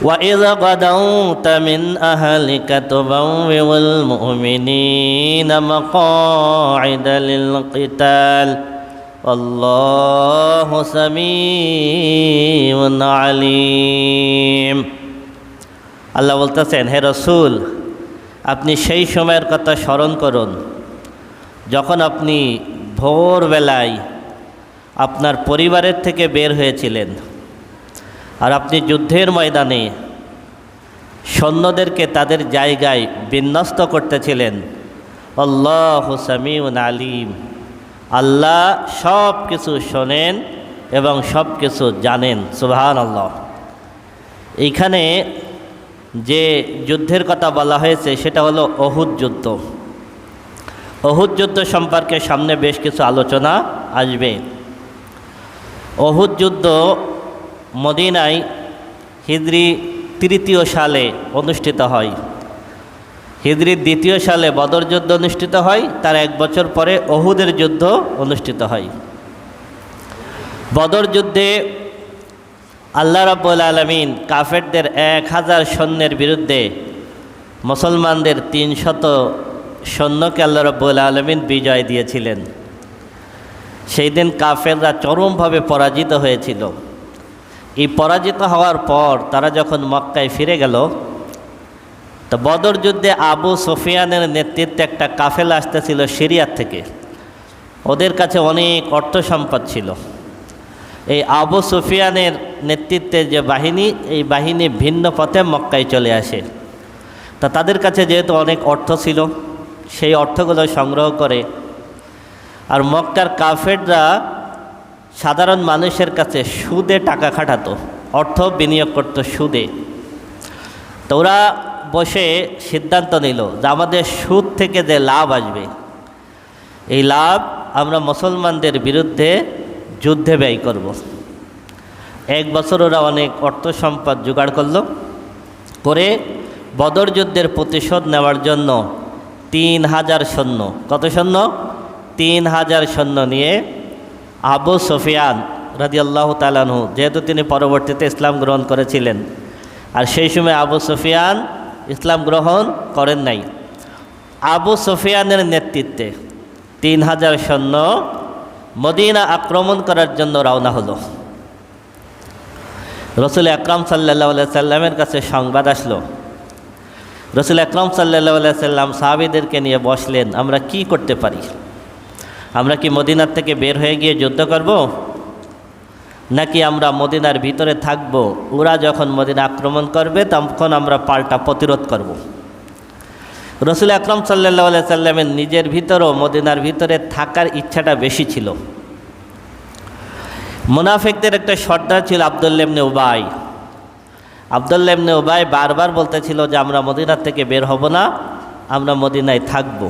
وإذ غدوت من أهلك تبوئ المؤمنين مقاعد للقتال والله سميع عليم। আল্লাহ বলতেছেন, হে রসূল, আপনি সেই সময়ের কথা স্মরণ করুন যখন আপনি ভোরবেলায় আপনার পরিবারের থেকে বের হয়েছিলেন আর আপনি যুদ্ধের ময়দানে সৈন্যদেরকে তাদের জায়গায় বিন্যস্ত করতেছিলেন। আল্লাহু সামিউন আলিম, আল্লাহ সব কিছু শোনেন এবং সব কিছু জানেন। সুবহানাল্লাহ। এইখানে যে যুদ্ধের কথা বলা হয়েছে সেটা হলো উহুদ যুদ্ধ। উহুদ যুদ্ধ সম্পর্কে সামনে বেশ কিছু আলোচনা আসবে। উহুদ যুদ্ধ মদিনায় হিজরি ৩য় সালে অনুষ্ঠিত হয়। হিজরি ২য় সালে বদর যুদ্ধ অনুষ্ঠিত হয়, তার এক বছর পরে উহুদের যুদ্ধ অনুষ্ঠিত হয়। বদর যুদ্ধে আল্লাহ রাব্বুল আলামিন কাফেরদের ১,০০০ সৈন্যের বিরুদ্ধে মুসলমানদের ৩০০ সৈন্যকে আল্লাহ রাব্বুল আলামিন বিজয় দিয়েছিলেন। সেই দিন কাফেররা চরমভাবে পরাজিত হয়েছিল। এই পরাজিত হওয়ার পর তারা যখন মক্কায় ফিরে গেল, তো বদর যুদ্ধে আবু সুফিয়ানের নেতৃত্বে একটা কাফেলা আসতেছিল সিরিয়ার থেকে। ওদের কাছে অনেক অর্থ সম্পদ ছিল। এই আবু সুফিয়ানের নেতৃত্বে যে বাহিনী, এই বাহিনী ভিন্ন পথে মক্কায় চলে আসে। তা তাদের কাছে যেহেতু অনেক অর্থ ছিল, সেই অর্থগুলো সংগ্রহ করে আর মক্কার কাফেররা সাধারণ মানুষের কাছে সুদে টাকা খাটাতো, অর্থ বিনিয়োগ করত সুদে। তো ওরা বসে সিদ্ধান্ত নিল যে আমাদের সুদ থেকে যে লাভ আসবে, এই লাভ আমরা মুসলমানদের বিরুদ্ধে যুদ্ধে ব্যয় করব। এক বছর ওরা অনেক অর্থ সম্পদ জোগাড় করে বদর যুদ্ধের প্রতিশোধ নেওয়ার জন্য ৩,০০০ সৈন্য, কত সৈন্য? ৩,০০০ সৈন্য নিয়ে আবু সুফিয়ান রাদিয়াল্লাহু তাআলা আনহু, যেহেতু তিনি পরবর্তীতে ইসলাম গ্রহণ করেছিলেন, আর সেই সময় আবু সুফিয়ান ইসলাম গ্রহণ করেন নাই, আবু সুফিয়ানের নেতৃত্বে ৩,০০০ সৈন্য মদিনা আক্রমণ করার জন্য রওনা হলো। রসুল আকরাম সাল্লাল্লাহু আলাইহি সাল্লামের কাছে সংবাদ আসলো। রসুল আকরাম সাল্লাল্লাহু আলাইহি সাল্লাম সাহাবীদেরকে নিয়ে বসলেন, আমরা কি করতে পারি? আমরা কি মদিনার থেকে বের হয়ে গিয়ে যুদ্ধ করব, নাকি আমরা মদিনার ভিতরে থাকব? ওরা যখন মদিনা আক্রমণ করবে তখন আমরা পাল্টা প্রতিরোধ করব। রসুল আকরাম সাল্লাল্লাহু আলাইহি সাল্লামের নিজের ভিতরেও মদিনার ভিতরে থাকার ইচ্ছাটা বেশি ছিল। মুনাফিকদের একটা সর্দার ছিল আব্দুল্লাহ ইবনে উবাই। আব্দুল্লাহ ইবনে উবাই বারবার বলতেছিল যে আমরা মদিনার থেকে বের হব না, আমরা মদিনায় থাকব।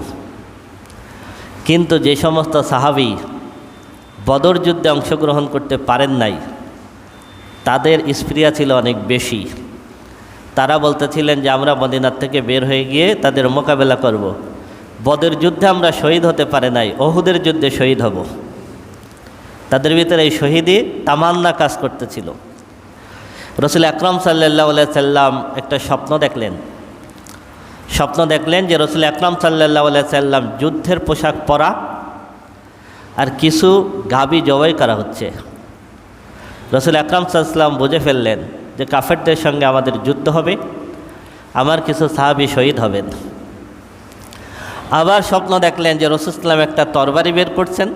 কিন্তু যে সমস্ত সাহাবী বদর যুদ্ধে অংশগ্রহণ করতে পারেন নাই, তাদের স্পৃহা ছিল অনেক বেশি। তারা বলতেছিলেন যে আমরা মদিনার থেকে বের হয়ে গিয়ে তাদের মোকাবেলা করব। বদর যুদ্ধে আমরা শহীদ হতে পারে নাই, উহুদের যুদ্ধে শহীদ হব। তাদের ভিতরে এই শহীদই তামান্না কাজ করতেছিল। রসুল আকরাম সাল্লাল্লাহু আলাইহি সাল্লাম একটা স্বপ্ন দেখলেন যে রসুল আকরাম সাল্লাল্লাহু আলাইহি সাল্লাম যুদ্ধের পোশাক পরা আর কিছু গাভী জবাই করা হচ্ছে। রসুল আকরাম সাল্লাল্লাহু আলাইহি সাল্লাম বুঝে ফেললেন যে কাফেরদের সঙ্গে আমাদের যুদ্ধ হবে, আমার কিছু সাহাবী শহীদ হবেন। আবার স্বপ্ন দেখলেন যে রসুল সাল্লাম একটা তরবারি বের করছেন,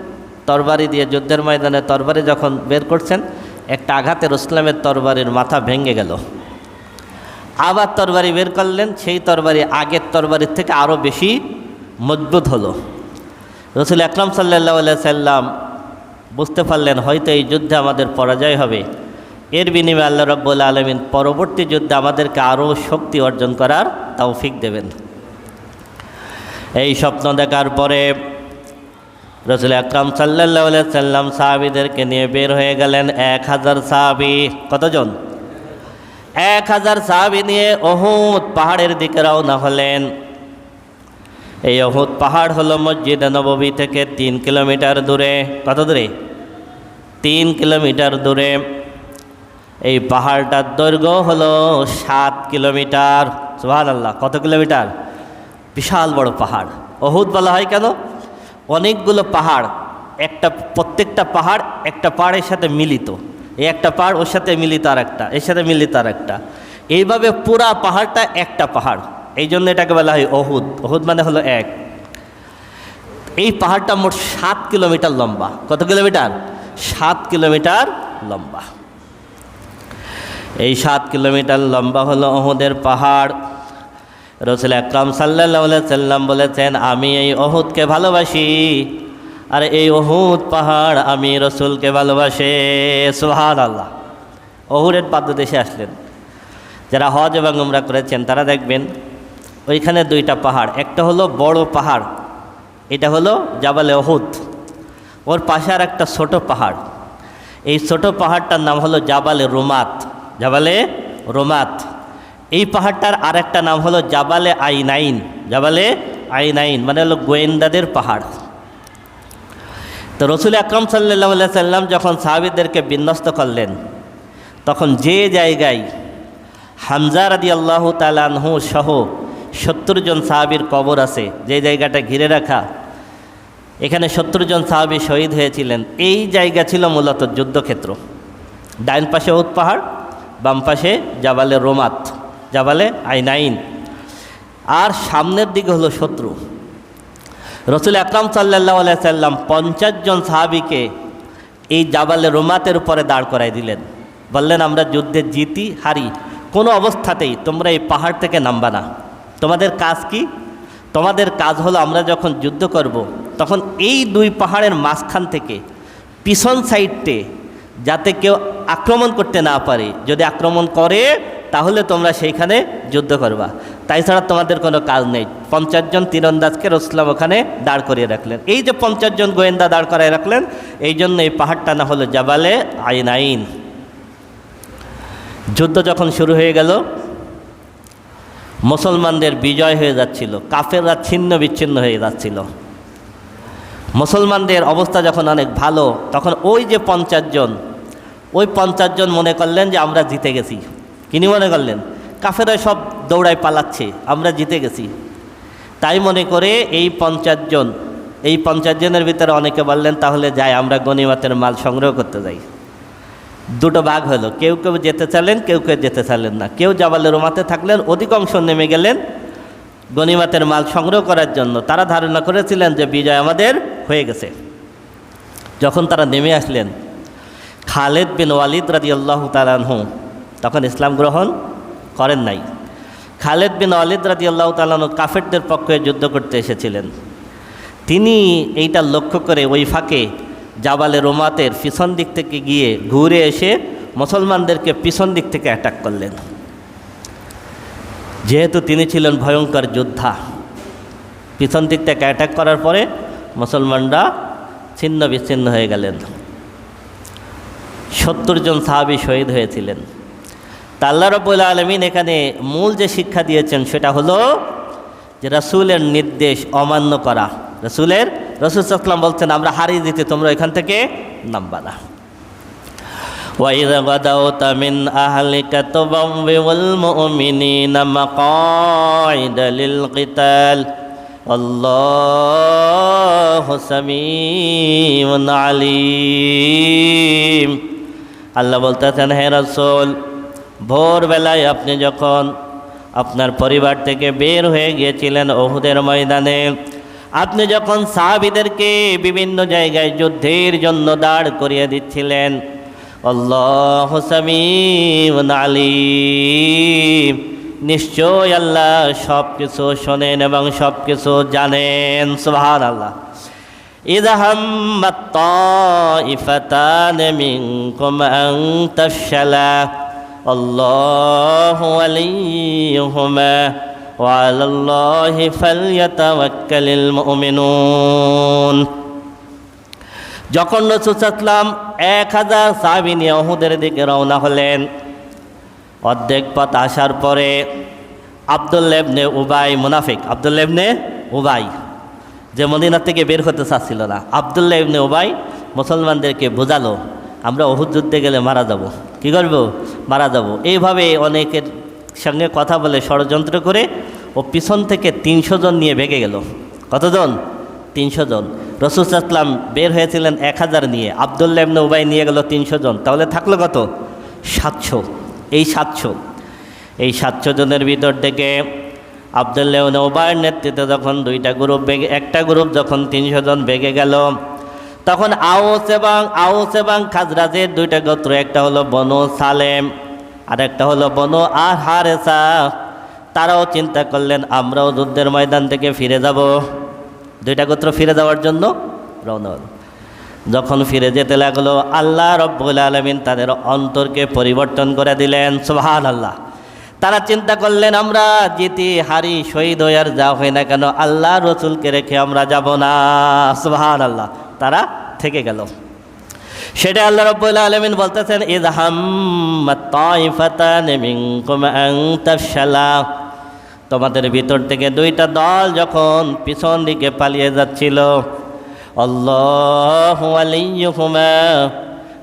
তরবারি দিয়ে যুদ্ধের ময়দানে তরবারি যখন বের করছেন, একটা আঘাতে রসুলের তরবারির মাথা ভেঙে গেল। আবার তরবারি বের করলেন, সেই তরবারি আগের তরবারির থেকে আরও বেশি মজবুত হলো। রসুল আকরাম সাল্লাল্লাহু আলাইহি সাল্লাম বুঝতে পারলেন হয়তো এই যুদ্ধে আমাদের পরাজয় হবে, এর বিনিময়ে আল্লাহ রাব্বুল আলামিন পরবর্তী যুদ্ধে আমাদেরকে আরও শক্তি অর্জন করার তৌফিক দেবেন। এই স্বপ্ন দেখার পরে রসুল আকরাম সাল্লাল্লাহু আলাইহি সাল্লাম সাহাবীদেরকে নিয়ে বের হয়ে গেলেন। ১,০০০ সাহাবী, কতজন? ১,০০০ সাহাবী নিয়ে উহুদ পাহাড়ের দিকে রওনা হলেন। এই উহুদ পাহাড় হলো মসজিদে নববী থেকে ৩ কিলোমিটার দূরে। কত দূরে? ৩ কিলোমিটার দূরে। এই পাহাড়টার দৈর্ঘ্য হলো 7 কিলোমিটার। সুবহানাল্লাহ, কত কিলোমিটার? বিশাল বড় পাহাড়। উহুদ বলা হয় কেন? অনেকগুলো পাহাড়, প্রত্যেকটা পাহাড় একটা পাহাড়ের সাথে মিলিত, এই একটা পাহাড় ওর সাথে মিলিত আর একটা, এর সাথে মিলিত আর একটা, এইভাবে পুরা পাহাড়টা একটা পাহাড়, এই জন্য এটাকে বলা হয় উহুদ। উহুদ মানে হলো এক। এই পাহাড়টা মোট 7 কিলোমিটার লম্বা। কত কিলোমিটার? 7 কিলোমিটার লম্বা। এই 7 কিলোমিটার লম্বা হলো উহুদের পাহাড়। রাসূল আকরাম সাল্লাল্লাহু আলাইহি সাল্লাম বলেছেন, আমি এই উহুদকে ভালোবাসি, আর এই উহুদ পাহাড় আমি রাসূলকে ভালোবাসে। সুবহানাল্লাহ। উহুদের পাদদেশে আসলেন, যারা হজ এবং উমরা করেছেন তারা দেখবেন ওইখানে দুইটা পাহাড়, একটা হলো বড় পাহাড়, এটা হলো জাবালে উহুদ, ওর পাশে আর একটা ছোট পাহাড়, এই ছোট পাহাড়টার নাম হলো জাবালে রুমাত। জাবালে রুমাত। এই পাহাড়টার আর একটা নাম হলো জাবালে আইনাইন। জাবালে আইনাইন মানে হলো গোয়েন্দাদের পাহাড়। তো রাসূল আকরাম সাল্লাল্লাহু আলাইহি সাল্লাম যখন সাহাবীদেরকে বিন্যস্ত করলেন, তখন যে জায়গায় হামজা রাদিয়াল্লাহু তাআলা আনহু সহ 70 জন সাহাবীর কবর আছে, যে জায়গাটা ঘিরে রাখা, এখানে 70 জন সাহাবী শহীদ হয়েছিলেন, এই জায়গা ছিল মূলত যুদ্ধক্ষেত্র। ডাইন পাশে উহুদ পাহাড়, বাম পাশে জাবালে রোমাত, জাবালে আইনাইন, আর সামনের দিকে হলো শত্রু। রাসূল আকরাম সাল্লাল্লাহু আলাইহি সাল্লাম 50 জন সাহাবীকে এই জাবালে রোমাতের উপরে দাঁড় করাই দিলেন। বললেন, আমরা যুদ্ধে জিতি হারি, কোনো অবস্থাতেই তোমরা এই পাহাড় থেকে নামবা না। তোমাদের কাজ কি? তোমাদের কাজ হলো আমরা যখন যুদ্ধ করব, তখন এই দুই পাহাড়ের মাঝখান থেকে পিছন সাইডে যাতে কেউ আক্রমণ করতে না পারে, যদি আক্রমণ করে তাহলে তোমরা সেইখানে যুদ্ধ করবা, তাই ছাড়া তোমাদের কোনো কাজ নেই। 50 জন তীরন্দাজকে রাসূলুল্লাহ ওখানে দাঁড় করিয়ে রাখলেন। এই যে 50 জন গোয়েন্দা দাঁড় করিয়ে রাখলেন, এই জন্য এই পাহাড়টা না হলো জাবালে আইনাইন। যুদ্ধ যখন শুরু হয়ে গেল, মুসলমানদের বিজয় হয়ে যাচ্ছিল, কাফেররা ছিন্ন বিচ্ছিন্ন হয়ে যাচ্ছিল। মুসলমানদের অবস্থা যখন অনেক ভালো, তখন ওই যে 50 জন, ওই 50 জন মনে করলেন যে আমরা জিতে গেছি। কিনি মনে করলেন? কাফেররা সব দৌড়ায় পালাচ্ছে, আমরা জিতে গেছি। তাই মনে করে এই 50 জনের ভিতরে অনেকে বললেন, তাহলে যাই আমরা গনিমতের মাল সংগ্রহ করতে যাই। দুটো ভাগ হলো, কেউ কেউ যেতে চাইলেন, কেউ কেউ যেতে চাইলেন না। কেউ জাবালে রোমাতে থাকলেন, অধিকাংশ নেমে গেলেন গনিমতের মাল সংগ্রহ করার জন্য। তারা ধারণা করেছিলেন যে বিজয় আমাদের হয়ে গেছে। যখন তারা নেমে আসলেন, খালিদ বিন ওয়ালিদ রাদিয়াল্লাহু তাআলা আনহু তখন ইসলাম গ্রহণ করেন নাই। খালিদ বিন ওয়ালিদ রাদিয়াল্লাহু তাআলা আনহু কাফেরদের পক্ষে যুদ্ধ করতে এসেছিলেন। তিনি এইটা লক্ষ্য করে ওই ফাঁকে জাবালে রোমাতের পিছন দিক থেকে গিয়ে ঘুরে এসে মুসলমানদেরকে পিছন দিক থেকে অ্যাটাক করলেন। যেহেতু তিনি ছিলেন ভয়ঙ্কর যোদ্ধা, পিছন দিক থেকে অ্যাটাক করার পরে মুসলমানরা ছিন্ন বিচ্ছিন্ন হয়ে গেলেন। 70 জন সাহাবী শহীদ হয়েছিলেন। তা আল্লাহ রাব্বুল আলামিন এখানে মূল যে শিক্ষা দিয়েছেন সেটা হলো যে রাসূলের নির্দেশ অমান্য করা। রাসূল সাল্লাল্লাহু আলাইহি ওয়াসাল্লাম বলছেন, আমরা হারিয়ে দিতে, তোমরা এখান থেকে নামবা না। وَإِذَا غَدَوْتَ مِنْ أَهْلِكَ تُبَوِّئُ الْمُؤْمِنِينَ مَقَاعِدَ لِلْقِتَالِ وَاللَّهُ سَمِيعٌ عَلِيمٌ। আল্লাহ বলতেছেন, হে রাসূল, ভোরবেলায় আপনি যখন আপনার পরিবার থেকে বের হয়ে গিয়েছিলেন উহুদের ময়দানে, আপনি যখন সাহাবীদেরকে বিভিন্ন জায়গায় যুদ্ধের জন্য দাঁড় করিয়ে দিচ্ছিলেন, আল্লাহু সামিউন আলিম, নিশ্চয় আল্লাহ সব কিছু শোনেন এবং সব কিছু জানেন। সুবহানাল্লাহ। ইযা হাম্মাত তাইফাতান মিনকুম আন তাফশালা আল্লাহু ওয়ালিয়ুহুমা ওয়া আলাল্লাহি ফালইয়াতাওয়াক্কালিল মুমিনুন। যখন রাসূল সাল্লাল্লাহু আলাইহি ওয়াসাল্লাম 1000 সাহাবী নিয়ে উহুদের দিকে রওনা হলেন, অর্ধেক পথ আসার পরে আব্দুল্লাহ ইবনে উবাই, মুনাফিক আব্দুল্লাহ ইবনে উবাই, যে মদিনা থেকে বের হতে চাচ্ছিল না, আব্দুল্লাহ ইবনে উবাই মুসলমানদেরকে বোঝালো, আমরা উহুদ যুদ্ধে গেলে মারা যাব। কি করব? মারা যাব। এইভাবে অনেকের সঙ্গে কথা বলে ষড়যন্ত্র করে ও পিছন থেকে 300 জন নিয়ে ভেগে গেল। কতজন? 300 জন। রাসূল সাল্লাল্লাহু আলাইহি ওয়াসাল্লাম বের হয়েছিলেন 1000 নিয়ে, আব্দুল্লাহ ইবনে উবাই নিয়ে গেল 300 জন, তাহলে থাকলো কত? 700। এই 700 জনের ভিতর থেকে আব্দুল্লাহ ইবনে উবাইয়ের নেতৃত্বে যখন একটা গ্রুপ যখন 300 জন ভেগে গেল, তখন আউস এবং খাজরাজের 2টা গোত্র, একটা হলো বনু সালেম আর একটা হলো বনু হারেসা, তারাও চিন্তা করলেন আমরাও যুদ্ধের ময়দান থেকে ফিরে যাব। 2টা গোত্র ফিরে যাওয়ার জন্য রওনা হলো। যখন ফিরে যেতে লাগলো, আল্লাহ রব্বুল আলামিন তাদের অন্তরকে পরিবর্তন করে দিলেন। সুবহানাল্লাহ। তারা চিন্তা করলেন আমরা জিতি হারি শহীদ হই আর যা হয় না কেন, আল্লাহ রসুলকে রেখে আমরা যাব না। সুবহানাল্লাহ। তারা থেকে গেল। সেটা আল্লাহ রাব্বুল আলামিন বলতেছেন, ইয হাম্মাত তাইফাতান মিনকুম আন তাফশালা, তোমাদের ভিতর থেকে 2টা দল যখন পিছন দিকে পালিয়ে যাচ্ছিল, আল্লাহু ওয়ালিয়্যুহুমা,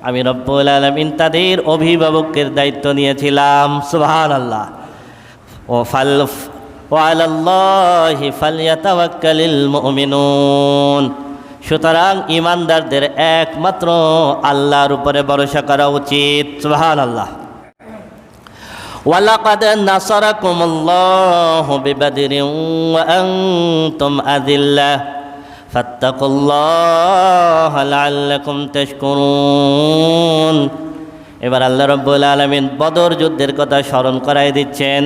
আমি রব্বুল আলামিন তাদের অভিভাবকের দায়িত্ব নিয়েছিলাম। সুবহানাল্লাহ। ওয়া আলাল্লাহি ফালইয়াতাওয়াক্কালিল মুমিনুন, সুতরাং ইমানদারদের একমাত্র আল্লাহর উপরে ভরসা করা উচিত। সুবহানাল্লাহ। ওয়ালাকাদ নাসারাকুমুল্লাহু বিবাদরিন ওয়া আনতুম আযিল্লাহ ফাত্তাকুল্লাহা লাআল্লাকুম তাশকুরুন। এবার আল্লাহ রাব্বুল আলামিন বদর যুদ্ধের কথা স্মরণ করায় দিচ্ছেন।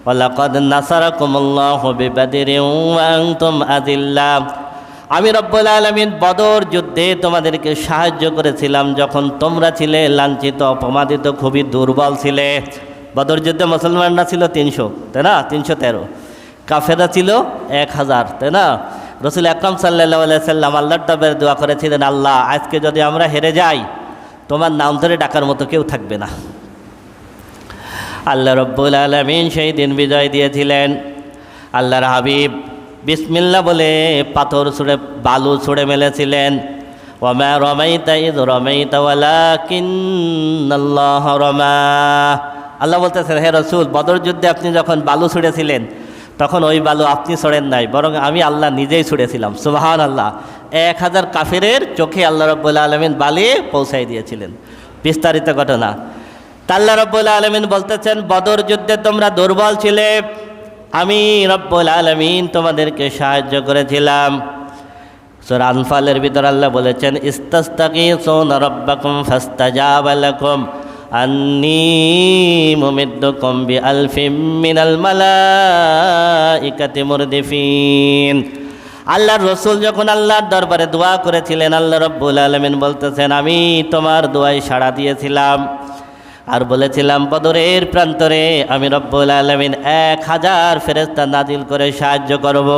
ওয়ালাকাদ নাসারাকুমুল্লাহু বিবাদরিন ওয়া আনতুম আযিল্লাহ, আমি রব্বুল আলামিন বদর যুদ্ধে তোমাদেরকে সাহায্য করেছিলাম যখন তোমরা ছিলে লাঞ্ছিত, অপমানিত, খুবই দুর্বল ছিলে। বদর যুদ্ধে মুসলমানরা ছিল 300, তাই না? 313। কাফেররা ছিল 1000, তাই না? রাসূল আকরাম সাল্লাল্লাহু আলাইহি সাল্লাম আল্লাহর দরবারে দোয়া করেছিলেন, আল্লাহ আজকে যদি আমরা হেরে যাই, তোমার নাম ধরে ডাকার মতো কেউ থাকবে না। আল্লাহ রব্বুল আলামিন সেই দিন বিজয় দিয়েছিলেন। আল্লাহর হাবিব বিসমিল্লাহ বলে পাথর ছুঁড়ে বালু ছুঁড়ে মেলেছিলেন। ওয়ামা রমাইতা ইয রমাইতা ওয়ালাকিন্নাল্লাহা রামা, আল্লাহ বলতেছেন, হে রাসূল, বদর যুদ্ধে আপনি যখন বালু ছুঁড়েছিলেন তখন ওই বালু আপনি ছড়েন নাই, বরং আমি আল্লাহ নিজেই ছুঁড়েছিলাম। সুবহানাল্লাহ। 1000 কাফেরের চোখে আল্লাহ রাব্বুল আলামিন বালি পৌঁছাই দিয়েছিলেন। বিস্তারিত ঘটনা। আল্লাহ রাব্বুল আলামিন বলতেছেন, বদর যুদ্ধে তোমরা দুর্বল ছিলে, আমি রব্বুল আলামিন তোমাদেরকে সাহায্য করেছিলাম। সূরা আনফালের ভিতর আল্লাহ বলেছেন, ইস্তাস্তাগীসুনা রাব্বাকুম ফাস্তাজাবা লাকুম আন্নী মুমিদ্দুকুম বিআলফিম মিনাল মালাইকাতি মুরদিফিন। আল্লাহর রাসূল যখন আল্লাহর দরবারে দোয়া করেছিলেন, আল্লাহ রাব্বুল আলামিন বলতেছেন, আমি তোমার দোয়ায় সাড়া দিয়েছিলাম আর বলেছিলাম বদরের প্রান্তরে আমি রব্বুল আলামিন 1000 ফেরেশতা নাজিল করে সাহায্য করব।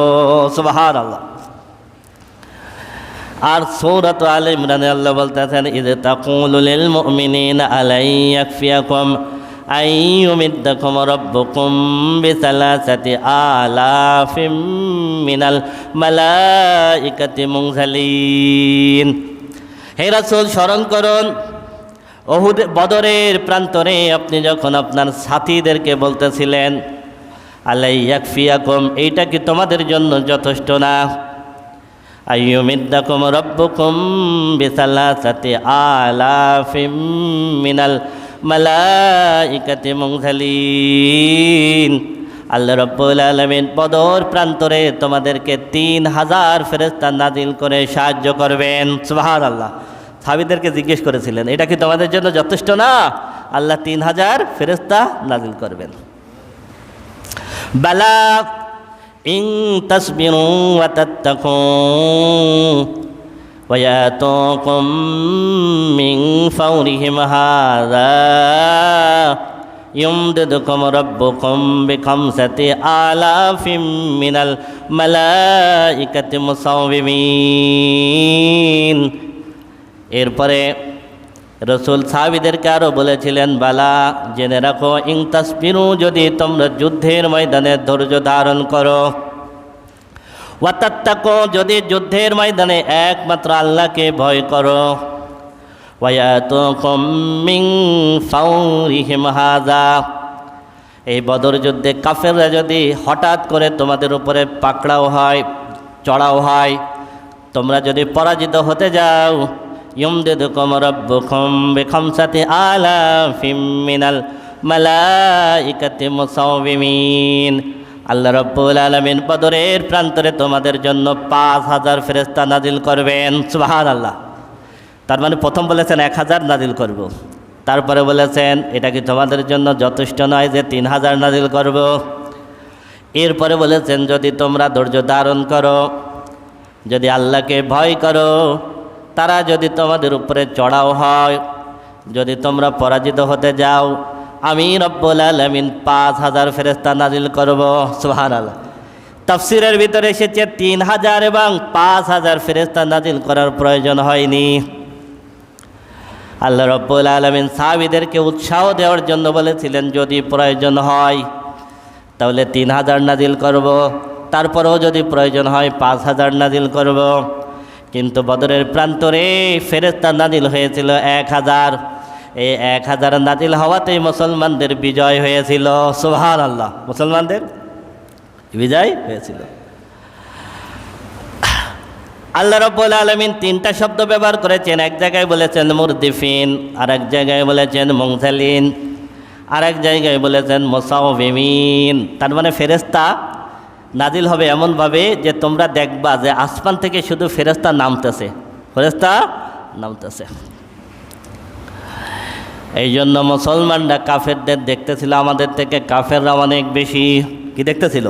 সুবহানাল্লাহ। আর সূরাত আলে ইমরানে আল্লাহ বলতেছেন, ইয তাকুলু লিল মুমিনিনা আলাই ইয়াকফিয়াকুম আইয়ুমিদ্দাকুম রাব্বুকুম বিসালাসাতি আলাফিম মিনাল মালাইকাতি মুনজালিন। হে রাসূল, স্মরণ করুন বদরের প্রান্তরে আপনি যখন আপনার সাথীদেরকে বলতেছিলেন, আলাই ইয়াকফিয়াকুম, এইটা কি তোমাদের জন্য যথেষ্ট না? আইয়ুমিদ্দাকুম রাব্বুকুম বিসালাসাতি আলাফিম মিনাল মালাইকাতি মুনজালিন। আল্লাহ রাব্বুল আলামিন বদর প্রান্তরে তোমাদেরকে 3000 ফেরেশতা নাজিল করে সাহায্য করবেন। সুবহানাল্লাহ। সাহাবীদেরকে জিজ্ঞেস করেছিলেন, এটা কি তোমাদের জন্য যথেষ্ট না? আল্লাহ 3000 ফেরেশতা নাজিল করবেন। বালা ইন তাসবিরু ওয়া তাত্তাকু ওয়া ইয়াতুকুম মিন ফাওরিহিম হাযা ইউমদিদুকুম রাব্বুকুম বিখামসাতি আলাফিম মিনাল মালাইকাতি মুসাওবিমিন। এরপরে রসুল সাহাবীদেরকে আরও বলেছিলেন, বালা জেনে রাখো, ইন তাসবিরু, যদি তোমরা যুদ্ধের ময়দানে ধৈর্য ধারণ করো, ওয়া তাত্তাকু, যদি যুদ্ধের ময়দানে একমাত্র আল্লাহকে ভয় করো, ওয়ায়াতুকুম মিন ফাওরিহিম হাযা। এই বদর যুদ্ধে কাফেররা যদি হঠাৎ করে তোমাদের উপরে পাকড়াও হয়, চড়াও হয়, তোমরা যদি পরাজিত হতে যাও, ইউমদিদুকুম রাব্বুকুম বিখামসাতি আলাফিম মিনাল মালাইকাতি মুসাওবিমিন। আল্লাহ রাব্বুল আলামিন বদরের প্রান্তরে তোমাদের জন্য 5000 ফেরেশতা নাজিল করবেন। সুবহানাল্লাহ। তার মানে প্রথম বলেছেন 1000 নাজিল করব, তারপরে বলেছেন এটা কি তোমাদের জন্য যথেষ্ট নয় যে 3000 নাজিল করব? এরপরে বলেছেন যদি তোমরা ধৈর্য ধারণ করো, যদি আল্লাহকে ভয় করো, তারা যদি তোমাদের উপরে চড়াও হয়, যদি তোমরা পরাজিত হতে যাও, আমি রব্বুল আলামিন 5000 ফেরেশতা নাজিল করব। সুবহানাল্লাহ। তাফসীরের ভিতরে এসেছে 3000 এবং 5000 ফেরেশতা নাজিল করার প্রয়োজন হয়নি। আল্লাহ রব্বুল আলামিন সাহাবীদেরকে উৎসাহ দেওয়ার জন্য বলেছিলেন যদি প্রয়োজন হয় তাহলে 3000 নাজিল করব, তারপরেও যদি প্রয়োজন হয় 5000 নাজিল করব। কিন্তু বদরের প্রান্তরে ফেরেশতা নাজিল হয়েছিল 1000। এই 1000 নাজিল হওয়াতেই মুসলমানদের বিজয় হয়েছিল। সুবহানাল্লাহ। মুসলমানদের বিজয় হয়েছিল। আল্লাহ রাব্বুল আলামিন 3টা শব্দ ব্যবহার করেছেন। এক জায়গায় বলেছেন মুরদিফিন, আর এক জায়গায় বলেছেন মুনজালিন, আর এক জায়গায় বলেছেন মুসাওবিমিন। তার মানে ফেরেশতা নাজিল হবে এমনভাবে যে তোমরা দেখবা যে আসমান থেকে শুধু ফেরেশতা নামতেছে, ফেরেশতা নামতেছে। এই জন্য মুসলমানরা কাফেরদের দেখতেছিল আমাদের থেকে কাফেররা অনেক বেশি। কি দেখতেছিল?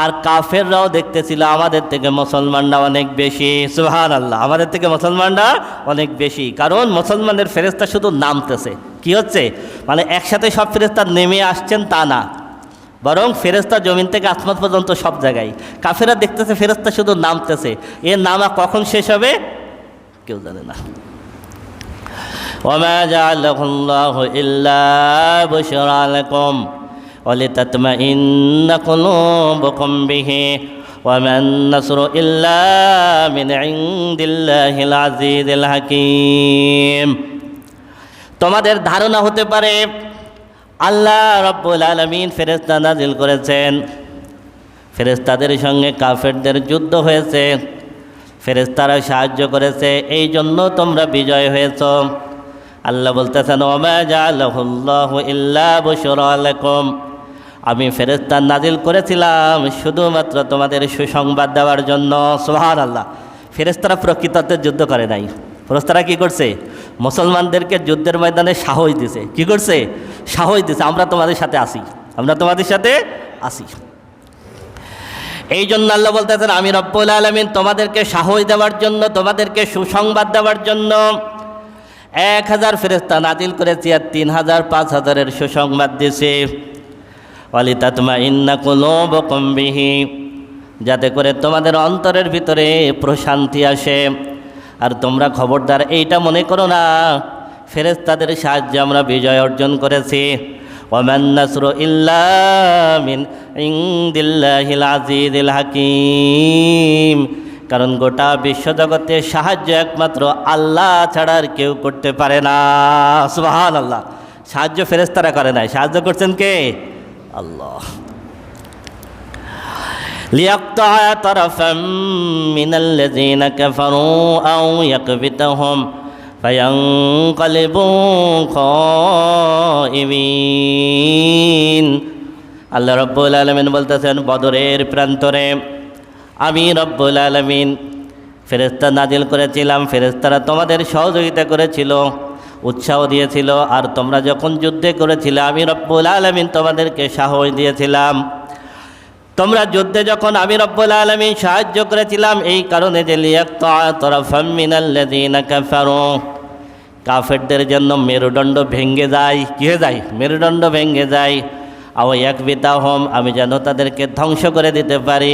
আর কাফেররাও দেখতেছিল আমাদের থেকে মুসলমানরা অনেক বেশি। সুবহানাল্লাহ। আমাদের থেকে মুসলমানরা অনেক বেশি, কারণ মুসলমানদের ফেরেশতা শুধু নামতেছে। কি হচ্ছে? মানে একসাথে সব ফেরেশতা নেমে আসছেন তা না, বরং ফেরেশতা জমিন থেকে আসমান পর্যন্ত সব জায়গায়। কাফেররা দেখতেছে ফেরেশতা শুধু নামতেছে, এর নামা কখন শেষ হবে কেউ জানে না। ওয়া মা জাআলাহুল্লাহু ইল্লা বুশরা লাকুম وَلِتَطْمَئِنَّ قُلُوبُكُمْ بِهِ وَمَا النَّصْرُ إِلَّا مِنْ عِنْدِ اللَّهِ الْعَزِيزِ الْحَكِيمِ। তোমাদের ধারণা হতে পারে আল্লাহ রাব্বুল আলামিন ফেরেশতা নাজিল করেছেন, ফেরেশতাদের সঙ্গে কাফেরদের যুদ্ধ হয়েছে, ফেরেশতারা সাহায্য করেছে, এই জন্য তোমরা বিজয় হয়েছ। আল্লাহ বলতেছেন ওয়া মা জাআলাহুল্লাহু ইল্লা বুশরা লাকুম। আমি ফেরেশতা নাজিল করেছিলাম শুধুমাত্র তোমাদের সুসংবাদ দেওয়ার জন্য। সুবহানাল্লাহ। ফেরেশতারা প্রকৃততে যুদ্ধ করে নাই, ফেরেশতারা কি করছে? মুসলমানদেরকে যুদ্ধের ময়দানে সাহস দিছে। কি করছে? সাহস দিছে, আমরা তোমাদের সাথে আসি, আমরা তোমাদের সাথে আসি। এই জন্য আল্লাহ বলতেছেন আমি রব্বুল আলামিন তোমাদেরকে সাহস দেওয়ার জন্য, তোমাদেরকে সুসংবাদ দেওয়ার জন্য 1000 ফেরেশতা নাজিল করেছি, আর 3000 5000-এর সুসংবাদ দিয়েছে। ওয়ালিতাতমাইন্না কুলুবুকুম বিহি, যাতে করে তোমাদের অন্তরের ভিতরে প্রশান্তি আসে। আর তোমরা খবরদার এইটা মনে করো না ফেরেশতাদের সাহায্যে আমরা বিজয় অর্জন করেছি। ওয়ামান নাসরু ইল্লা মিন ইনদিল্লাহিল আজিজিল হাকিম। কারণ গোটা বিশ্বজগতের সাহায্য একমাত্র আল্লাহ ছাড়া আর কেউ করতে পারে না। সুবহানাল্লাহ। সাহায্য ফেরেশতারা করে নাই, সাহায্য করছেন কে? আল্লাহ। লিয়াকতাআ তারাফাম মিনাল্লাযীনা কাফারু আও ইয়াকবিতাহুম ফায়ানকালিবু খাইবিন। আল্লাহ রাব্বুল আলামিন বলতেছেন বদরের প্রান্তরে আমি রব্বুল আলামিন ফেরেশতা নাজিল করেছিলাম, ফেরেশতারা তোমাদের সহযোগিতা করেছিল, উৎসাহ দিয়েছিল। আর তোমরা যখন যুদ্ধে করেছিলে আমি রব্বুল আলামিন তোমাদেরকে সাহস দিয়েছিলাম। তোমরা যুদ্ধে যখন আমি রব্বুল আলামিন সাহায্য করেছিলাম এই কারণে যে লিয়াকতাআ তারাফাম মিনাল্লাযীনা কাফারু, কাফেরদের জন্য মেরুদণ্ড ভেঙে যায়। কি হয়ে যায়? মেরুদণ্ড ভেঙে যায়। আও ইয়াকবিতাহুম, আমি যেন তাদেরকে ধ্বংস করে দিতে পারি।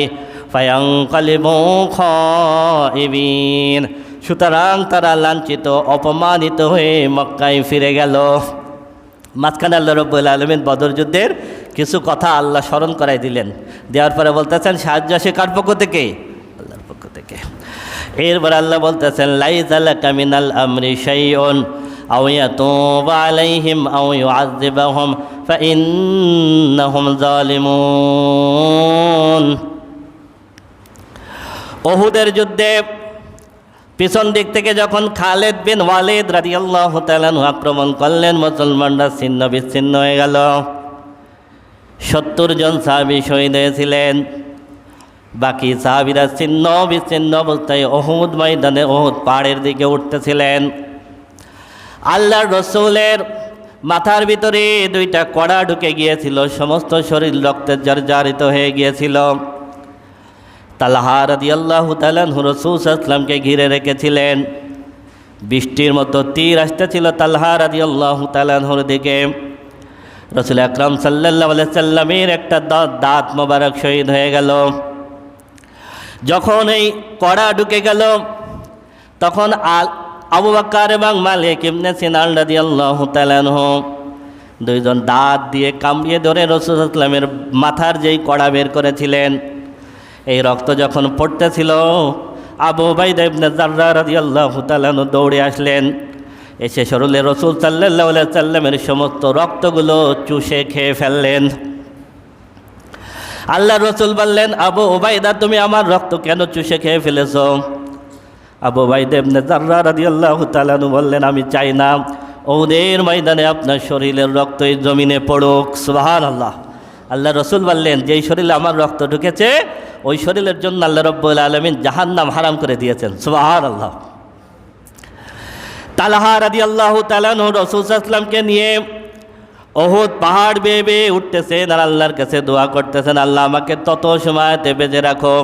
ফায়ানকালিবু খাইবিন, সুতরাং তারা লাঞ্ছিত অপমানিত হয়ে মক্কায় ফিরে গেল। মাঝখানে আল্লাহ রাব্বুল আলামিন বদর যুদ্ধের কিছু কথা আল্লাহ স্মরণ করাই দিলেন, দেওয়ার পরে বলতেছেন সাহায্য আসে কার পক্ষ থেকে? আল্লাহর পক্ষ থেকে। এরপর আল্লাহ বলতেছেন লাইসা লাকা মিনাল আমরি শাইউন আও ইয়াতুবা আলাইহিম আও ইউআযযিবাহুম ফাইন্নাহুম যালিমুন। উহুদের যুদ্ধে পিছন দিক থেকে যখন খালিদ বিন ওয়ালিদ রাদিয়াল্লাহু তাআলা আক্রমণ করলেন, মুসলমানরা ছিন্ন বিচ্ছিন্ন হয়ে গেল। 70 জন সাহাবী শহীদ হয়েছিলেন। বাকি সাহাবীরা ছিন্ন বিচ্ছিন্ন অবস্থায় উহুদ ময়দানে, উহুদ পাহাড়ের দিকে উঠতেছিলেন। আল্লাহর রাসূলের মাথার ভিতরে 2টা কড়া ঢুকে গিয়েছিল, সমস্ত শরীর রক্তে জর্জরিত হয়ে গিয়েছিল। তালহা রাদিয়াল্লাহু তাআলা রাসূল সাল্লাল্লাহু আলাইহি ওয়াসাল্লামকে ঘিরে রেখেছিলেন। বৃষ্টির মতো তীর আসতেছিল তালহা রাদিয়াল্লাহু তাআলা রাসূলের দিকে। রাসূল আকরাম সাল্লাল্লাহু আলাইহি ওয়াসাল্লামের একটা দাঁত মোবারক শহীদ হয়ে গেল। যখন এই কড়া ঢুকে গেল, তখন আবু বকর এবং মালিক ইবনে সিনান রাদিয়াল্লাহু তাআলা আনহু 2 জন দাঁত দিয়ে কামড়িয়ে ধরে রাসূল সাল্লাল্লাহু আলাইহি ওয়াসাল্লামের মাথার যেই কড়া বের করেছিলেন, এই রক্ত যখন পড়তেছিল, আবু উবাইদা ইবনে জাররাহ রাদিয়াল্লাহু তাআলা আনহু দৌড়ে আসলেন। এসে শরীরে রাসূল সাল্লাল্লাহু আলাইহি ওয়াসাল্লামের সমস্ত রক্তগুলো চুষে খেয়ে ফেললেন। আল্লাহর রাসূল বললেন, আবু উবাইদা, তুমি আমার রক্ত কেন চুষে খেয়ে ফেলেছো? আবু উবাইদা ইবনে জাররাহ রাদিয়াল্লাহু তাআলা আনহু বললেন, আমি চাই না উহুদের ময়দানে আপনার শরীরের রক্ত এই জমিনে পড়ুক। সুবহানাল্লাহ। আল্লাহ রাসূল বললেন, যেই শরীরে আমার রক্ত ঢুকেছে ওই শরীরের জন্য আল্লাহ রাব্বুল আলামিন জাহান্নাম হারাম করে দিয়েছেন। সুবহানাল্লাহ। তালহা রাদিয়াল্লাহু তাআলা আনহু রাসূল সাল্লাল্লাহু আলাইহি ওয়াসাল্লামকে নিয়ে উহুদ পাহাড় বেয়ে বেয়ে উঠতেছেন আর আল্লাহর কাছে দোয়া করতেছেন, আল্লাহ আমাকে তত সময়তে বেঁচে রাখো।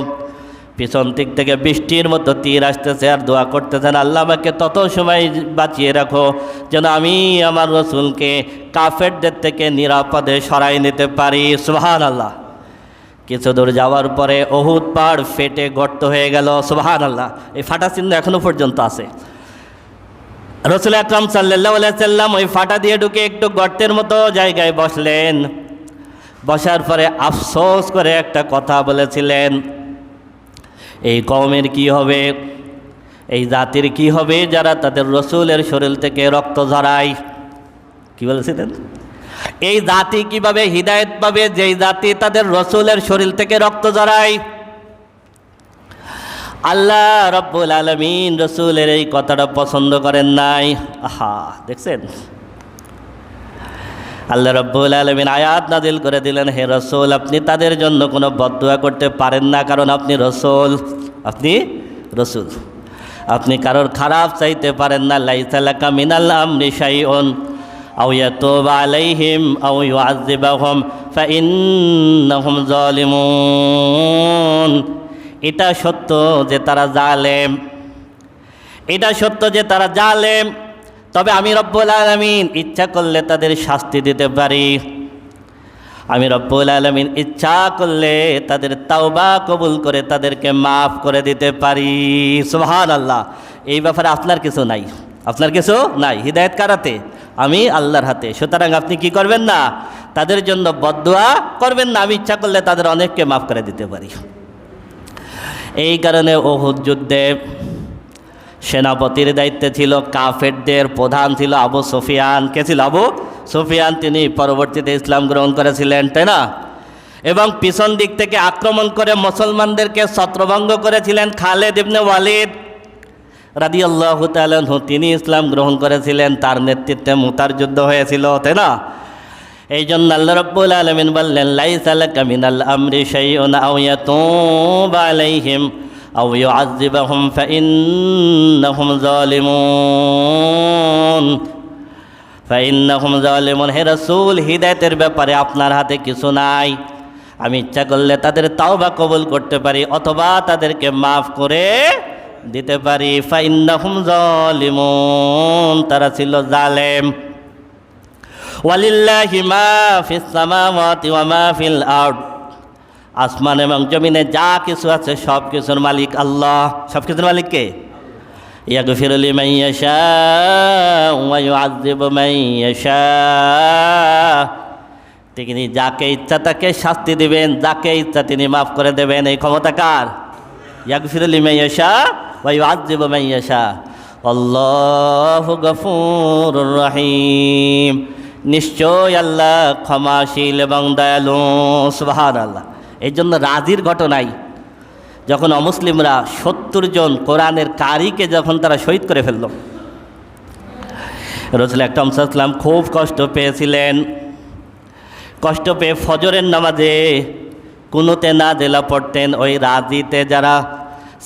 পিছন দিক থেকে বৃষ্টির মতো তীর আসতেছে আর দোয়া করতেছেন, আল্লাহ আমাকে তত সময় বাঁচিয়ে রাখো যেন আমি আমার রাসূলকে কাফেরদের থেকে নিরাপদে সরাই নিতে পারি। সুবহানাল্লাহ। কিছু দূর যাওয়ার পরে উহুদ পাহাড় ফেটে গর্ত হয়ে গেল। সুবহানাল্লাহ। এই ফাটা চিহ্ন এখনো পর্যন্ত আছে। রাসূল আকরাম সাল্লাল্লাহু আলাইহি ওয়াসাল্লাম ওই ফাটা দিয়ে ঢুকে একটু গর্তের মতো জায়গায় বসলেন। বসার পরে আফসোস করে একটা কথা বলেছিলেন, এই কওমের কি হবে, এই জাতির কি হবে যারা তাদের রাসূলের শরীর থেকে রক্ত ঝরায়। কি বলেছিলেন? এই জাতি কিভাবে হিদায়াত পাবে যেই জাতি তাদের রাসূলের শরীর থেকে রক্ত ঝরায়? আল্লাহ রাব্বুল আলামিন রাসূলের এই কথাটা পছন্দ করেন নাই। আহা, দেখছেন? আল্লাহ রাব্বুল আলামিন আয়াত নাজিল করে দিলেন, হে রাসূল, আপনি তাদের জন্য কোনো বদদুয়া করতে পারেন না, কারণ আপনি রাসূল। আপনি রাসূল, আপনি কারোর খারাপ চাইতে পারেন না। লাইসা লাকা মিনাল আমরি শাইউন আও ইয়াতুবা আলাইহিম আও ইউআযযিবাহুম ফাইন্নাহুম যালিমুন। এটা সত্য যে তারা জালেম, এটা সত্য যে তারা জালেম, তবে আমি রব্বুল আলামিন ইচ্ছা করলে তাদের শাস্তি দিতে পারি। আমি রব্বুল আলামিন ইচ্ছা করলে তাদের তাওবা কবুল করে তাদেরকে মাফ করে দিতে পারি। সুবহানাল্লাহ। এই ব্যাপারে আপনার কিছু নাই, আপনার কিছু নাই। হিদায়াত কার হাতে? আমি আল্লাহর হাতে। সুতরাং আপনি কি করবেন না? তাদের জন্য বদদুয়া করবেন না। আমি ইচ্ছা করলে তাদের অনেককে মাফ করে দিতে পারি। এই কারণে উহুদ যুদ্ধে সেনাপতির দায়িত্বে ছিল কাফেরদের প্রধান ছিল আবু সুফিয়ান। কে ছিল? আবু সুফিয়ান। তিনি পরবর্তীতে ইসলাম গ্রহণ করেছিলেন, তাই না? এবং পিছন দিক থেকে আক্রমণ করে মুসলমানদেরকে ছত্রভঙ্গ করেছিলেন খালিদ ইবনে ওয়ালিদ রাদিয়াল্লাহু তাআলা আনহু। তিনি ইসলাম গ্রহণ করেছিলেন, তার নেতৃত্বে মুতার যুদ্ধ হয়েছিল, তাই না? এই জন্য আল্লাহ রাব্বুল আলামিন বললেন, লাইসা লাকা মিনাল আমরি শাইউন আও ইয়াতুবা আলাইহিম আও ইউআযযিবাহুম ফাইন্নাহুম যালিমুন। ফাইন্নাহুম যালিমুন। হে রাসূল, হিদায়াতের ব্যাপারে আপনার হাতে কিছু নাই। আমি ইচ্ছা করলে তাদের তাওবা কবুল করতে পারি অথবা তাদেরকে মাফ করে দিতে পারি। ফাইন্নাহুম যালিমুন। তারা ছিল জালেম। ওয়ালিল্লাহি মা ফিস সামাওয়াতি ওয়া মা ফিল আরদ। আসমান এবং জমিনে যা কিছু আছে সব কিছুর মালিক আল্লাহ। সব কিছুর মালিক কে? ইয়াগফিরু লিমান ইয়াশাউ ওয়া ইউআযযিবু মান ইয়াশাউ। তিনি যাকে ইচ্ছা তাকে শাস্তি দিবেন, যাকে ইচ্ছা তিনি মাফ করে দেবেন। এই ক্ষমতা কার? ইয়াগফিরু লিমান ইয়াশাউ ওয়া ইউআযযিবু মান ইয়াশা আল্লাহু গফুরুর রহিম। নিশ্চয় আল্লাহ ক্ষমাশীল এবং দয়ালু। সুবহানাল্লাহ। এই জন্য রাজির ঘটনায় যখন অমুসলিমরা 70 জন কোরআনের কারিকে যখন তারা শহীদ করে ফেলল, রাসূল আকরাম সাল্লাল্লাহু আলাইহি ওয়াসাল্লাম খুব কষ্ট পেয়েছিলেন। কষ্ট পেয়ে ফজরের নামাজে কুনুতে নাজিলা পড়তেন। ওই রাজিতে যারা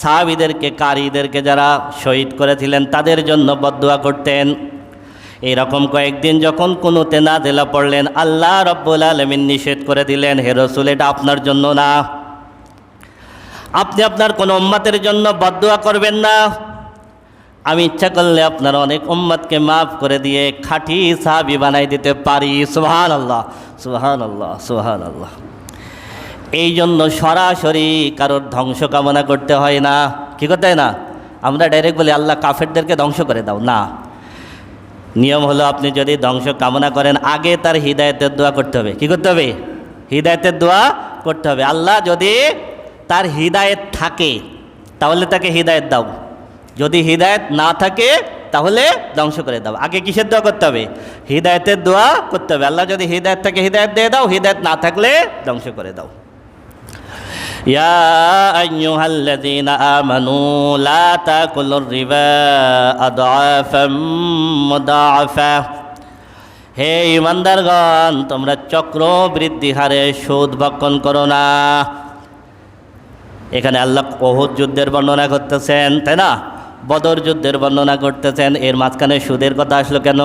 সাহাবীদেরকে কারীদেরকে যারা শহীদ করেছিলেন তাদের জন্য বদদুয়া করতেন। এইরকম কয়েকদিন যখন কুনুতে নাজিলা পড়লেন, আল্লাহ রাব্বুল আলামিন নিষেধ করে দিলেন, হে রাসূল এটা আপনার জন্য না, আপনি আপনার কোনো উম্মতের জন্য বদদুয়া করবেন না। আমি ইচ্ছা করলে আপনার অনেক উম্মতকে মাফ করে দিয়ে খাঁটি সাহাবী বানাই দিতে পারি। সুবহানাল্লাহ, সুবহানাল্লাহ, সুবহানাল্লাহ। এই জন্য সরাসরি কারোর ধ্বংস কামনা করতে হয় না। কি করতে হয় না? আমরা ডাইরেক্ট বলি আল্লাহ কাফেরদেরকে ধ্বংস করে দাও, না। নিয়ম হলো আপনি যদি ধ্বংস কামনা করেন আগে তার হিদায়াতের দোয়া করতে হবে। কি করতে হবে? হিদায়াতের দোয়া করতে হবে। আল্লাহ যদি তার হিদায়াত থাকে তাহলে তাকে হিদায়াত দাও, যদি হিদায়াত না থাকে তাহলে ধ্বংস করে দাও। আগে কিসের দোয়া করতে হবে? হিদায়াতের দোয়া করতে হবে। আল্লাহ যদি হিদায়াত থাকে হিদায়াত দিয়ে দাও, হিদায়াত না থাকলে ধ্বংস করে দাও। ইয়া আইয়ুহাল্লাযীনা আমানু লা তাকুলুর রিবা আদআফাম মুদাআফা। হে ঈমানদারগণ, তোমরা চক্রবৃদ্ধি হারে সুদ ভক্ষণ করো না। এখানে আল্লাহ উহুদ যুদ্ধের বর্ণনা করতেছেন, তাই না? বদর যুদ্ধের বর্ণনা করতেছেন। এর মাঝখানে সুদের কথা আসলো কেন?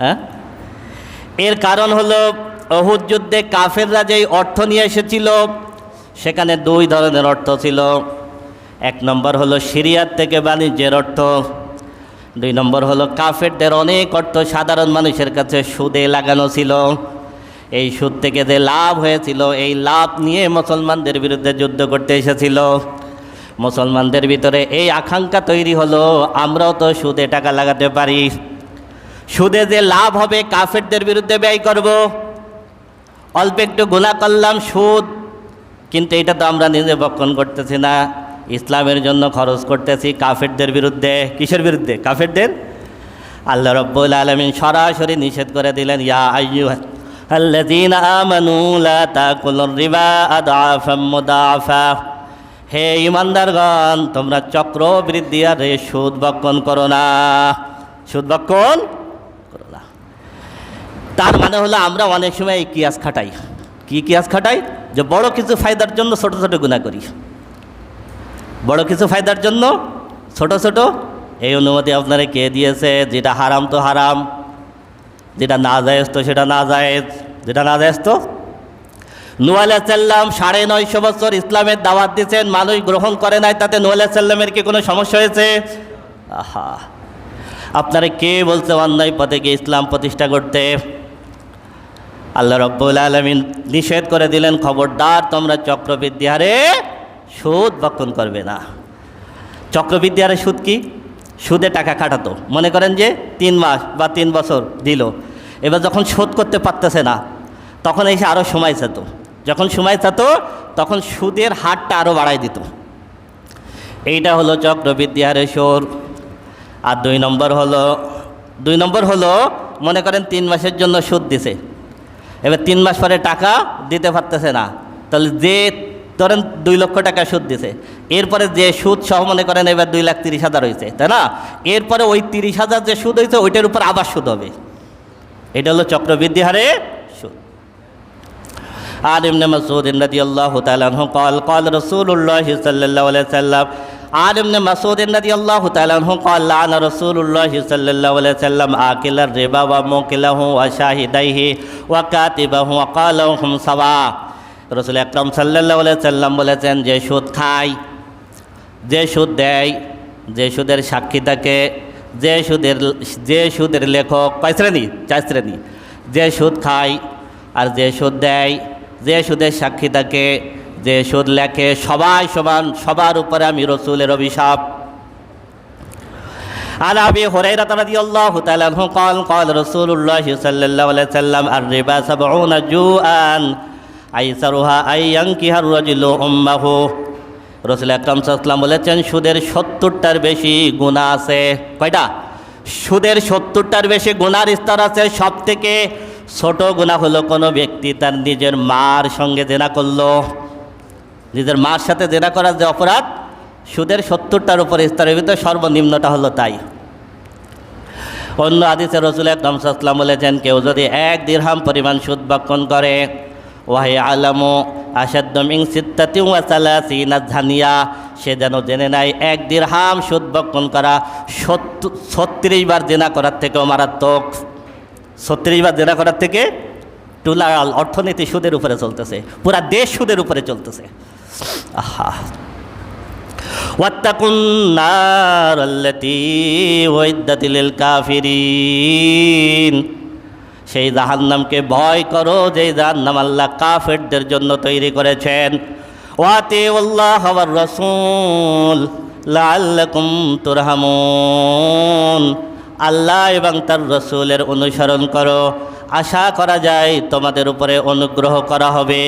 হ্যাঁ, এর কারণ হলো উহুদ যুদ্ধে কাফেররা যেই অর্থ নিয়ে এসেছিল সেখানে 2 ধরনের অর্থ ছিল। 1 নম্বর হলো শরিয়ত থেকে বাণিজ্যের অর্থ, 2 নম্বর হলো কাফেরদের অনেক অর্থ সাধারণ মানুষের কাছে সুদে লাগানো ছিল। এই সুদ থেকে যে লাভ হয়েছিল এই লাভ নিয়ে মুসলমানদের বিরুদ্ধে যুদ্ধ করতে এসেছিল। মুসলমানদের ভিতরে এই আকাঙ্ক্ষা তৈরি হলো আমরাও তো সুদে টাকা লাগাতে পারি, সুদে যে লাভ হবে কাফেরদের বিরুদ্ধে ব্যয় করব। অল্প একটু গুনাহ করলাম সুদ, কিন্তু এটা তো আমরা নিজে ভক্ষণ করতেছি না, ইসলামের জন্য খরচ করতেছি কাফেরদের বিরুদ্ধে। কিসের বিরুদ্ধে? কাফেরদের। আল্লাহ রাব্বুল আলামিন সরাসরি নিষেধ করে দিলেন, ইয়া আইয়ুহাল্লাযীনা আমানু লা তাকুলুর রিবা আদআফাম মুদাআফা। হে ঈমানদারগণ, তোমরা চক্রবৃদ্ধি হারে সুদ ভক্ষণ করো না, সুদ ভক্ষণ করো না। তার মানে হলো আমরা অনেক সময় এই কিয়াস খাটাই। কি কিয়াস খাটাই? যে বড় কিছু ফায়দার জন্য ছোট ছোট গুনাহ করি, বড় কিছু ফায়দার জন্য ছোট ছোট। এই অনুমতি আপনারা কে দিয়েছে? যেটা হারাম তো হারাম, যেটা না জায়েজ তো সেটা না জায়েজ, যেটা না জায়েজ তো। নূহ আলাইহিস সালাম 950 বছর ইসলামের দাওয়াত দিয়েছেন, মানুষ গ্রহণ করে নাই, তাতে নূহ আলাইহিস সালামের কি কোনো সমস্যা হয়েছে? আহা, আপনারা কে বলছে অন্যায় পথে গিয়ে ইসলাম প্রতিষ্ঠা করতে? আল্লাহ রাব্বুল আলামিন নিষেধ করে দিলেন, খবরদার তোমরা চক্রবৃদ্ধি হারে সুদ ভক্ষণ করবে না। চক্রবৃদ্ধি হারে সুদ কি? সুদে টাকা খাটাতো, মনে করেন যে 3 মাস বা 3 বছর দিল, এবার যখন শোধ করতে পারতেছে না তখন এসে আরও সময় চাইত, যখন সময় চাইত তখন সুদের হারটা আরও বাড়াই দিত। এইটা হলো চক্রবৃদ্ধি হারে সুদ। আর 2 নম্বর হলো মনে করেন 3 মাসের জন্য সুদ দিছে, এবার 3 মাস পরে টাকা দিতে পারতেছে না, তাহলে যে ধরেন 2 লক্ষ টাকা সুদ দিছে, এরপরে যে সুদ সহ মনে করেন এবার 2,30,000 হয়েছে, তাই না? এরপরে ওই 30,000 যে সুদ হয়েছে ওইটার উপর আবার সুদ হবে। এটা হলো চক্রবৃদ্ধি হারে সুদ। আর ইবনে মাসউদ রাদিয়াল্লাহু তাআলা আনহু قال قال رسول الله صلى الله عليه وسلم আর ইবনে মাসউদ রাদিয়াল্লাহু তাআলা আনহু قال لعن رسول الله صلى الله عليه وسلم آكل الربا وموكله وشاهديه وكاتبه وقال هم سواء। রাসূল আকরাম সাল্লাল্লাহু আলাইহি সাল্লাম বলেছেন, যে সুদ খায়, যে সুদ দেয়, যে সুদের সাক্ষী থাকে, যে সুদের লেখক, 5 শ্রেণী 4 শ্রেণী, যে সুদ খায় আর যে সুদ দেয়, যে সুদের সাক্ষী থাকে, যে সুদ লেখে, সবাই সমান, সবার উপরে আমি রাসূলের অভিশাপ। عن أبي هريرة رضي الله تعالى عنه قال قال رسول الله صلى الله عليه وسلم الربا 70 جوعا أيسرها أن ينكح الرجل أمه। রাসূল আকরাম সাল্লাল্লাহু আলাইহি ওয়াসাল্লাম বলেছেন সুদের 70টার বেশি গুনাহ আছে। কয়টা? সুদের 70টার বেশি গুনার স্তর আছে। সব থেকে ছোট গুনাহ হলো কোনো ব্যক্তি তার নিজের মার সঙ্গে জেনা করলো। নিজের মার সাথে জেনা করার যে অপরাধ, সুদের 70টার উপরে স্তরের ভিতরে সর্বনিম্নটা হলো তাই। অন্য হাদিসে রাসূল আকরাম সাল্লাল্লাহু আলাইহি ওয়াসাল্লাম বলেছেন কেউ যদি 1 দিরহাম পরিমাণ সুদ ভক্ষণ করে, ওয়াহি আলামু আসাদ্দু মিন সিত্তাতিন ওয়া সালাসিনা জানিয়া, সে যেন জেনে নাই 1 দিরহাম সুদ ভক্ষণ করা 36 বার জেনা করার থেকেও মারাত্মক। 36 বার জেনা করার থেকে টুলাল অর্থনীতি সুদের উপরে চলতেছে, পুরা দেশ সুদের উপরে চলতেছে। আহা, ওয়াত্তাকুন নার আল্লাতী উইদ্দাত লিল কাফিরিন, সেই জাহান্নামকে ভয় করো যেই জাহান্নাম আল্লাহ কাফেরদের জন্য তৈরি করেছেন। ওয়াতিউল্লাহ ওয়ার রাসূল লাআল্লাকুম তুরহামুন, আল্লাহ এবং তার রাসূলের অনুসরণ করো, আশা করা যায় তোমাদের উপরে অনুগ্রহ করা হবে।